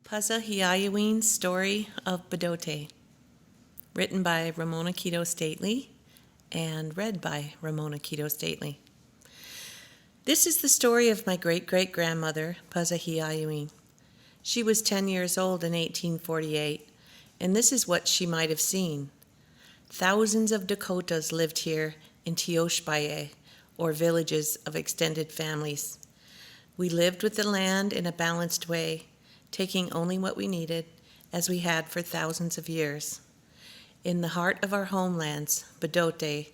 Pazahiyayewin's Story of Bdote, written by Ramona Quito Stately and read by Ramona Quito Stately. This is the story of my great-great-grandmother, Pazahiyayewin. She was 10 years old in 1848, and this is what she might have seen. Thousands of Dakotas lived here in Tioshbaye, or villages of extended families. We lived with the land in a balanced way, taking only what we needed, as we had for thousands of years. In the heart of our homelands, Bdote,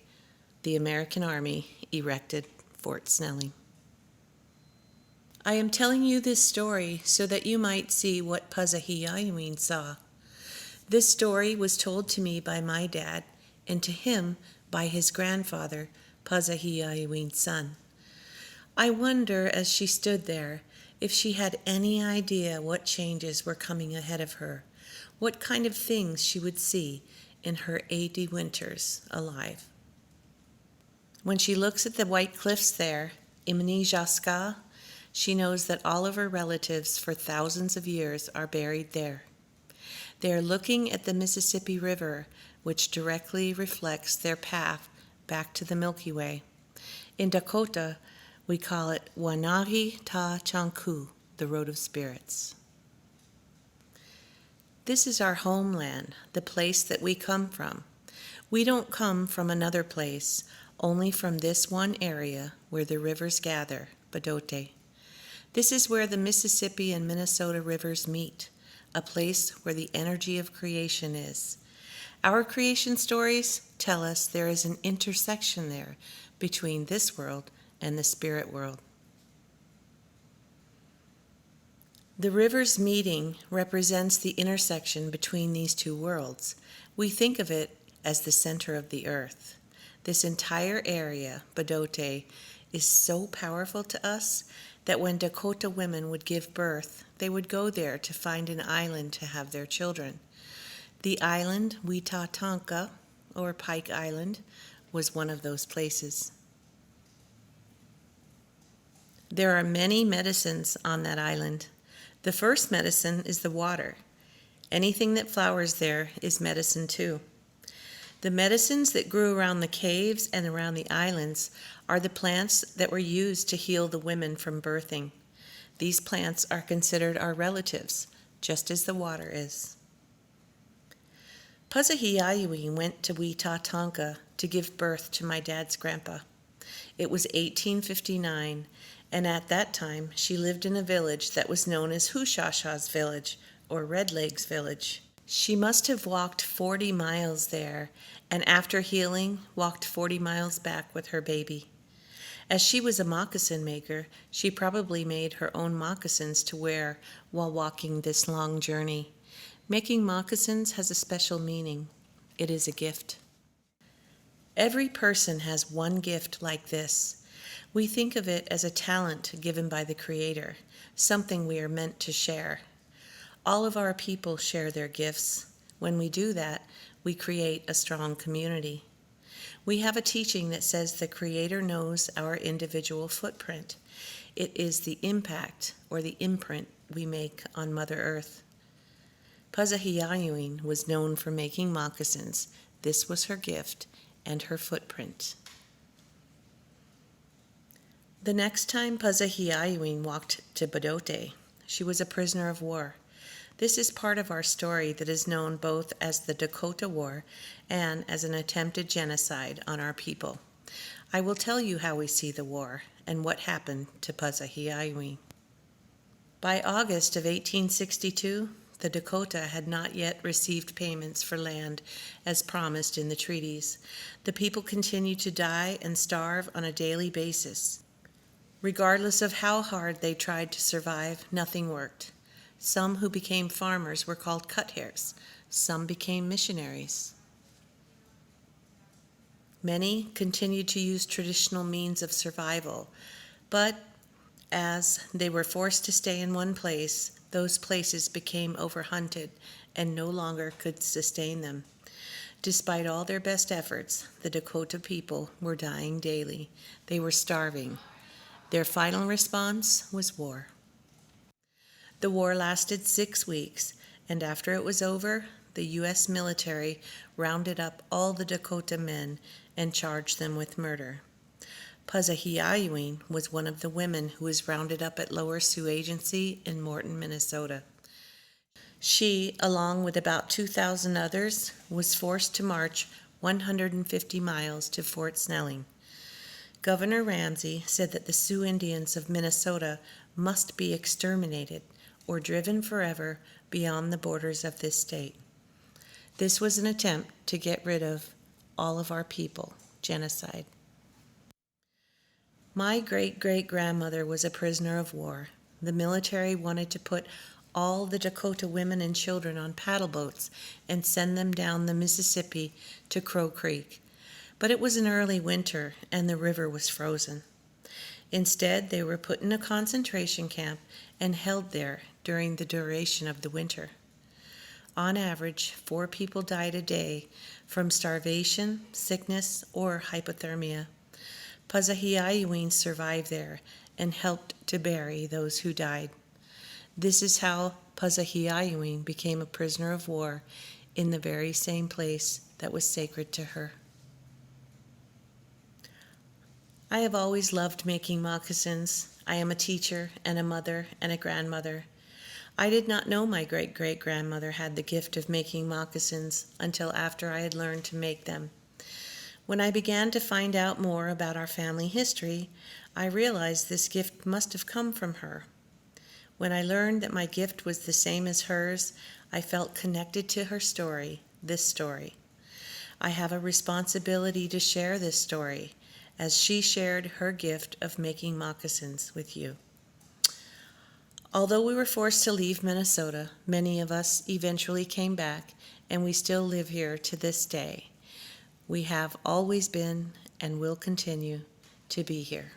the American Army erected Fort Snelling. I am telling you this story so that you might see what Pazahiyayewin saw. This story was told to me by my dad, and to him by his grandfather, Pazahiyayewin's son. I wonder, as she stood there, if she had any idea what changes were coming ahead of her, what kind of things she would see in her 80 winters alive. When she looks at the white cliffs there, Imni Jaska, she knows that all of her relatives for thousands of years are buried there. They are looking at the Mississippi River, which directly reflects their path back to the Milky Way. In Dakota, we call it Wanagi Ta Chanku, the Road of Spirits. This is our homeland, the place that we come from. We don't come from another place, only from this one area where the rivers gather, Bdote. This is where the Mississippi and Minnesota rivers meet, a place where the energy of creation is. Our creation stories tell us there is an intersection there between this world and the spirit world. The river's meeting represents the intersection between these two worlds. We think of it as the center of the earth. This entire area, Bdote, is so powerful to us that when Dakota women would give birth, they would go there to find an island to have their children. The island, Witatanka, or Pike Island, was one of those places. There are many medicines on that island. The first medicine is the water. Anything that flowers there is medicine too. The medicines that grew around the caves and around the islands are the plants that were used to heal the women from birthing. These plants are considered our relatives, just as the water is. Pazahiyayewin went to Witatanka to give birth to my dad's grandpa. It was 1859, and at that time she lived in a village that was known as Hushasha's village, or Redleg's village. She must have walked 40 miles there, and after healing, walked 40 miles back with her baby. As she was a moccasin maker, she probably made her own moccasins to wear while walking this long journey. Making moccasins has a special meaning. It is a gift. Every person has one gift like this. We think of it as a talent given by the Creator, something we are meant to share. All of our people share their gifts. When we do that, we create a strong community. We have a teaching that says the Creator knows our individual footprint. It is the impact or the imprint we make on Mother Earth. Pazahiyayewin was known for making moccasins. This was her gift and her footprint. The next time Pazahiyayewin walked to Bdote, she was a prisoner of war. This is part of our story that is known both as the Dakota War and as an attempted genocide on our people. I will tell you how we see the war and what happened to Pazahiyayewin. By August of 1862, the Dakota had not yet received payments for land as promised in the treaties. The people continued to die and starve on a daily basis. Regardless of how hard they tried to survive, nothing worked. Some who became farmers were called cut-hairs. Some became missionaries. Many continued to use traditional means of survival, but as they were forced to stay in one place, those places became overhunted and no longer could sustain them. Despite all their best efforts, the Dakota people were dying daily. They were starving. Their final response was war. The war lasted 6 weeks, and after it was over, the U.S. military rounded up all the Dakota men and charged them with murder. Pazahiyayewin was one of the women who was rounded up at Lower Sioux Agency in Morton, Minnesota. She, along with about 2,000 others, was forced to march 150 miles to Fort Snelling. Governor Ramsey said that the Sioux Indians of Minnesota must be exterminated or driven forever beyond the borders of this state. This was an attempt to get rid of all of our people, genocide. My great-great-grandmother was a prisoner of war. The military wanted to put all the Dakota women and children on paddle boats and send them down the Mississippi to Crow Creek. But it was an early winter and the river was frozen. Instead, they were put in a concentration camp and held there during the duration of the winter. On average, 4 people died a day from starvation, sickness, or hypothermia. Pazahiyayewin survived there and helped to bury those who died. This is how Pazahiyayewin became a prisoner of war in the very same place that was sacred to her. I have always loved making moccasins. I am a teacher and a mother and a grandmother. I did not know my great-great-grandmother had the gift of making moccasins until after I had learned to make them. When I began to find out more about our family history, I realized this gift must have come from her. When I learned that my gift was the same as hers, I felt connected to her story, this story. I have a responsibility to share this story, as she shared her gift of making moccasins with you. Although we were forced to leave Minnesota, many of us eventually came back, and we still live here to this day. We have always been and will continue to be here.